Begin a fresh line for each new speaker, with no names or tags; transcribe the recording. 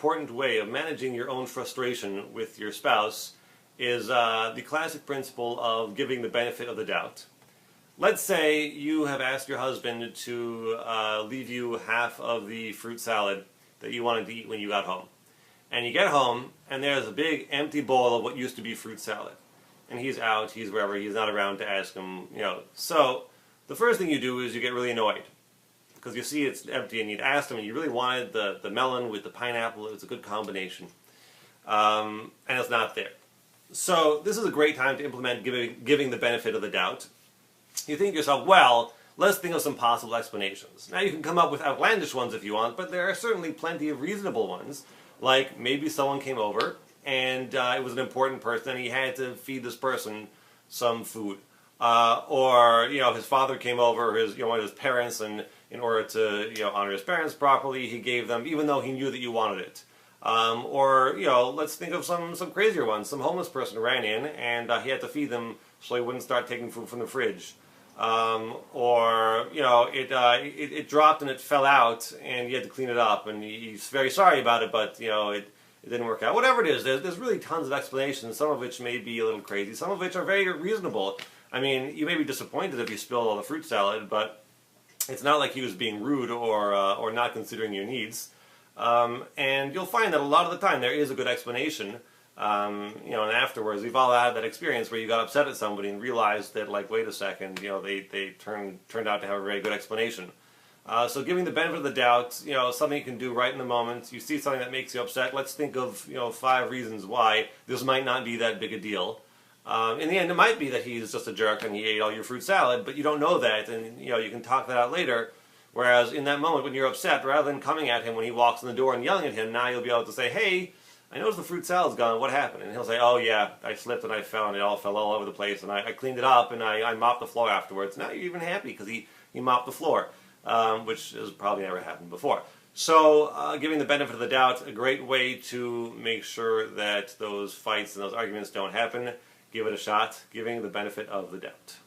important way of managing your own frustration with your spouse is the classic principle of giving the benefit of the doubt. Let's say you have asked your husband to leave you half of the fruit salad that you wanted to eat when you got home. And you get home, and there's a big empty bowl of what used to be fruit salad. And he's out, he's wherever, he's not around to ask him, So, the first thing you do is you get really annoyed. Because you see it's empty, and you'd asked him, and you really wanted the melon with the pineapple. It was a good combination. And it's not there. So, this is a great time to implement giving the benefit of the doubt. You think to yourself, well, let's think of some possible explanations. Now, you can come up with outlandish ones if you want, but there are certainly plenty of reasonable ones. Like, maybe someone came over, and it was an important person, and he had to feed this person some food. Or, his father came over, one of his parents, and in order to, honor his parents properly, he gave them, even though he knew that you wanted it. Or, let's think of some crazier ones. Some homeless person ran in, and he had to feed them so he wouldn't start taking food from the fridge. It dropped and it fell out, and you had to clean it up, and he's very sorry about it, but, it didn't work out. Whatever it is, there's really tons of explanations, some of which may be a little crazy, some of which are very reasonable. I mean, you may be disappointed if you spilled all the fruit salad, but it's not like he was being rude or not considering your needs. And you'll find that a lot of the time there is a good explanation. And afterwards, we've all had that experience where you got upset at somebody and realized that, like, wait a second, they turned out to have a very good explanation. So giving the benefit of the doubt, something you can do right in the moment. You see something that makes you upset, let's think of, 5 reasons why this might not be that big a deal. In the end, it might be that he's just a jerk and he ate all your fruit salad, but you don't know that, and, you can talk that out later. Whereas in that moment when you're upset, rather than coming at him when he walks in the door and yelling at him, now you'll be able to say, hey, I noticed the fruit salad's gone, what happened? And he'll say, oh yeah, I slipped and I fell and it all fell all over the place and I cleaned it up and I mopped the floor afterwards. Now you're even happy because he mopped the floor, which has probably never happened before. So giving the benefit of the doubt, a great way to make sure that those fights and those arguments don't happen. Give it a shot, giving the benefit of the doubt.